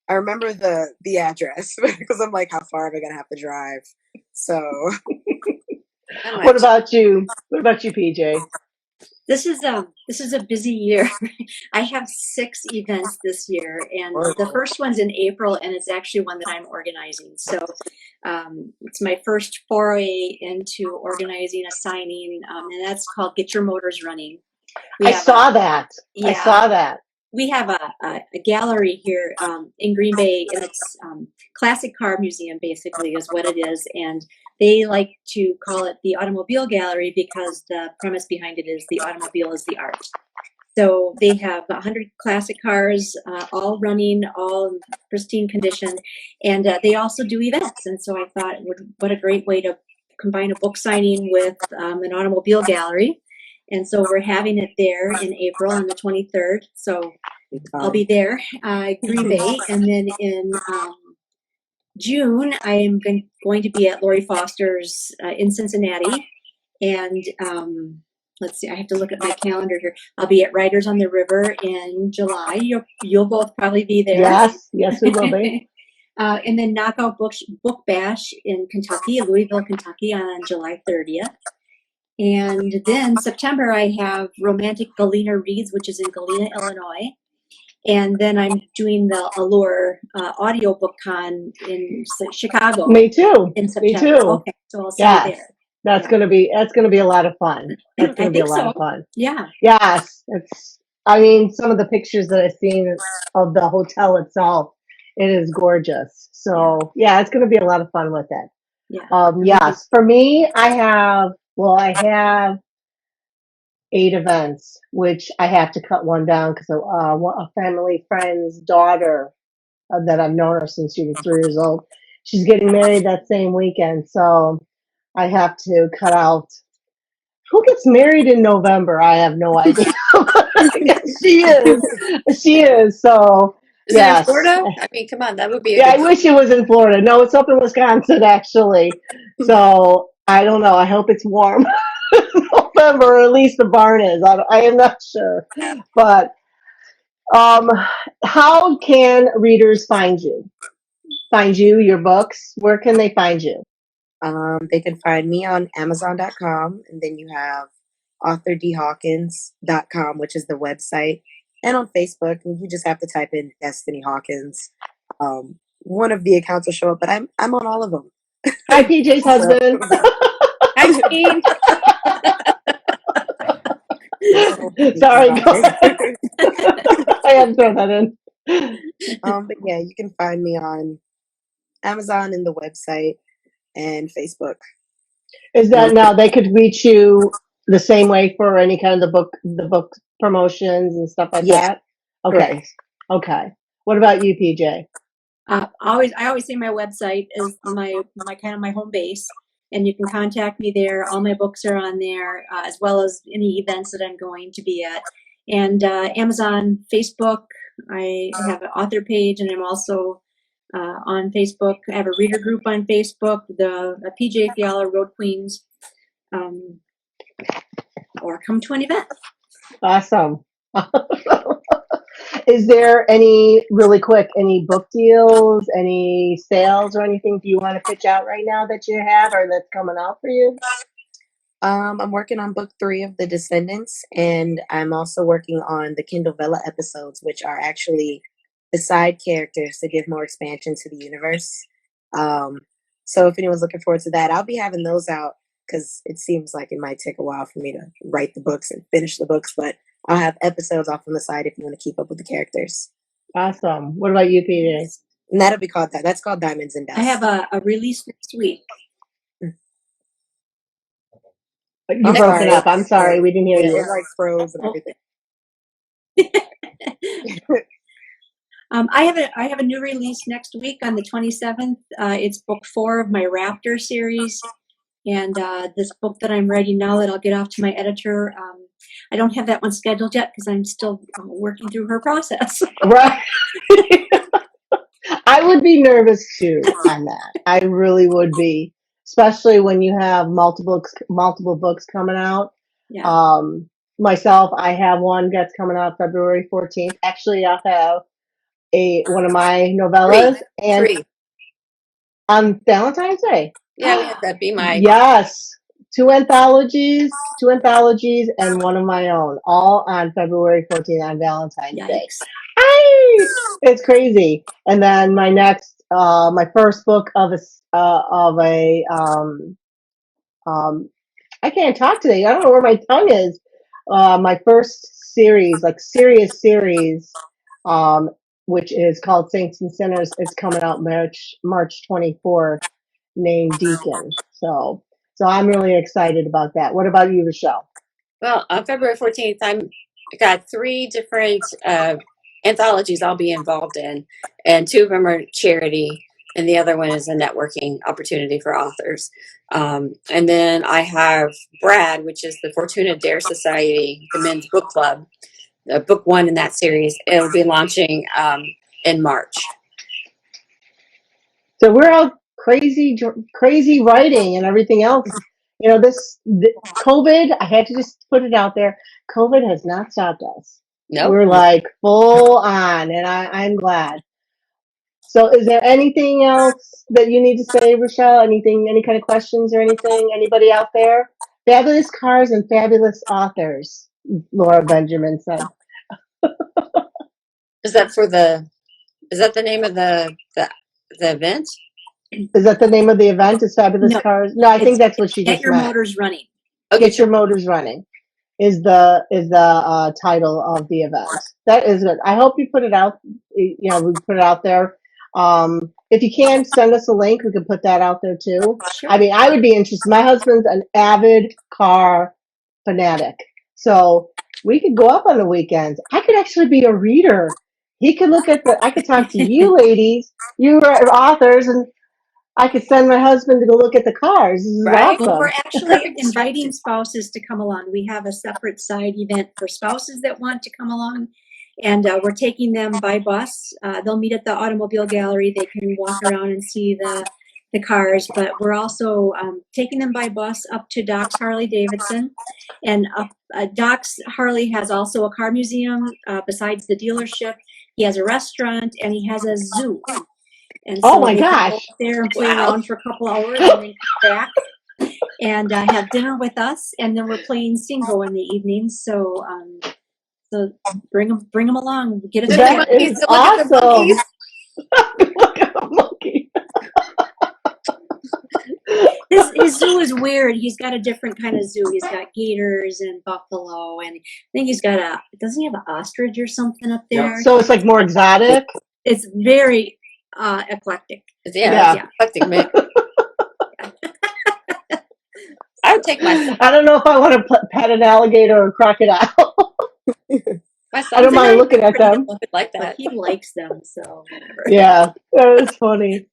I remember the address because I'm like, how far am I gonna have to drive? So What about you? What about you, PJ? This is a busy year. I have 6 events this year, and the first one's in April, and it's actually one that I'm organizing. So it's my first foray into organizing a signing, and that's called Get Your Motors Running. I saw that. We have a gallery here in Green Bay, and it's classic car museum, basically, is what it is. And they like to call it the automobile gallery because the premise behind it is the automobile is the art. So they have 100 classic cars, all running, all in pristine condition, and they also do events. And so I thought, what a great way to combine a book signing with an automobile gallery. And so we're having it there in April on the 23rd. So I'll be there, Green Bay. And then in June, I am going to be at Lori Foster's in Cincinnati. And let's see, I have to look at my calendar here. I'll be at Riders on the River in July. You'll both probably be there. Yes, we will be. And then Knockout Book Bash in Kentucky, Louisville, Kentucky on July 30th. And then September, I have Romantic Galena Reads, which is in Galena, Illinois. And then I'm doing the Allure audiobook con in Chicago. Me too. In September. Me too. Okay, so I'll see you there. That's gonna be a lot of fun. That's gonna be a lot of fun. Yeah. Yes. Some of the pictures that I've seen of the hotel itself, it is gorgeous. So yeah, it's gonna be a lot of fun with it. Yeah. Yes. For me, I have 8 events, which I have to cut one down because a family friend's daughter that I've known her since she was 3 years old. She's getting married that same weekend, so I have to cut out. Who gets married in November? I have no idea. She is. So Is it in Yes. Florida? I mean, come on, that would be a Yeah, good I one. wish it was in Florida. No, it's up in Wisconsin, actually. So I don't know. I hope it's warm November, or at least the barn is. I am not sure. But um, how can readers find you? Find you, your books? Where can they find you? They can find me on Amazon.com, and then you have authordhawkins.com, which is the website, and on Facebook, and you just have to type in Destiny Hawkins. One of the accounts will show up, but I'm on all of them. Hi, PJ's So, husband. Hi, Gene. so Sorry, go ahead. I had to throw that in. but yeah, you can find me on Amazon and the website and Facebook. Is that now they could reach you the same way for any kind of the book promotions and stuff like Yeah, that? correct. Okay. Okay. What about you, PJ? I always say my website is my kind of my home base, and you can contact me there. All my books are on there, as well as any events that I'm going to be at. And Amazon, Facebook, I have an author page, and I'm also on Facebook. I have a reader group on Facebook, the PJ Fiala Road Queens, or come to an event. Awesome. Is there any, really quick, any book deals, any sales or anything do you want to pitch out right now that you have or that's coming out for you? I'm working on book 3 of The Descendants, and I'm also working on the Kindle Vella episodes, which are actually the side characters to give more expansion to the universe. So if anyone's looking forward to that, I'll be having those out because it seems like it might take a while for me to write the books and finish the books, but I'll have episodes off on the side if you want to keep up with the characters. Awesome. What about you, PJ? And that'll be called that. That's called Diamonds and Dust. I have a release next week. You're broken up. I'm sorry. We didn't hear Yeah, you. it like froze and everything. I have a new release next week on the 27th. It's book 4 of my Raptor series, and this book that I'm writing now that I'll get off to my editor. I don't have that one scheduled yet because I'm still working through her process. Right. I would be nervous too on that. I really would be, especially when you have multiple books coming out. Yeah. Myself, I have one that's coming out February 14th. Actually, I'll have one of my novellas and Three. on Valentine's Day. Yeah, we have that. Be my. Yes, two anthologies, and one of my own, all on February 14th on Valentine's Day. Yikes. Ay, it's crazy. And then my next, my first book of a I can't talk today. I don't know where my tongue is. My first series, like serious series, which is called Saints and Sinners, is coming out March 24th, named Deacon. So I'm really excited about that. What about you, Rochelle? Well, on February 14th, I got 3 different anthologies I'll be involved in, and 2 of them are charity, and the other one is a networking opportunity for authors. And then I have Brad, which is the Fortuna Dare Society, the men's book club, book 1 in that series. It'll be launching in March. So we're out crazy writing and everything else. You know, COVID, I had to just put it out there. COVID has not stopped us. Nope. We're like full on, and I'm glad. So is there anything else that you need to say, Rochelle? Anything, any kind of questions or anything? Anybody out there? Fabulous cars and fabulous authors, Laura Benjamin said. Is that the name of the event? Is that the name of the event? Is Fabulous No, Cars? No, I think that's what she Get just Your meant. Motors Running. Okay, Get Your Motors Running is the title of the event. That is good. I hope you put it out. You know, we put it out there. If you can send us a link, we can put that out there too. Sure. I mean, I would be interested. My husband's an avid car fanatic, so we could go up on the weekends. I could actually be a reader. He could look at I could talk to you ladies. You are authors, and I could send my husband to go look at the cars. This is Right. awesome. Well, we're actually inviting spouses to come along. We have a separate side event for spouses that want to come along. And we're taking them by bus. They'll meet at the automobile gallery. They can walk around and see the cars, but we're also taking them by bus up to Doc's Harley Davidson. And Doc's Harley has also a car museum besides the dealership. He has a restaurant and he has a zoo. And so Oh my they can go gosh. up there and play Wow. around for a couple hours and then come back and have dinner with us. And then we're playing Singo in the evenings. So so bring them along. Get a The That ticket. monkeys, is to look at the awesome. monkeys. Look at the monkey. His zoo is weird. He's got a different kind of zoo. He's got gators and buffalo, and I think he's got doesn't he have an ostrich or something up there? So it's like more exotic. It's very eclectic. Yeah, Yeah. eclectic mix. I would take my I don't know if I want to pet an alligator or a crocodile. son's I don't mind looking at pretty them. like But that. he likes them, so whatever. Yeah, that was funny.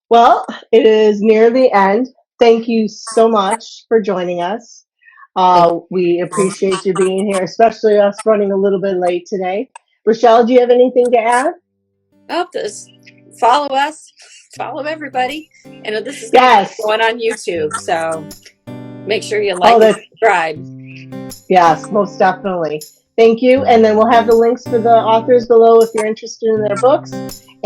Well, it is near the end. Thank you so much for joining us. We appreciate you being here, especially us running a little bit late today. Rochelle, do you have anything to add? Oh, just follow us, follow everybody. And this is Yes. going on YouTube, so make sure you like and subscribe. Yes, most definitely. Thank you. And then we'll have the links for the authors below if you're interested in their books.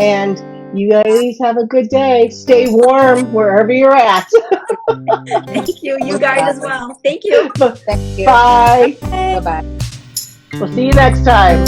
And you guys have a good day. Stay warm wherever you're at. Thank you. You guys as well. Thank you. Thank you. Bye. Bye-bye. We'll see you next time.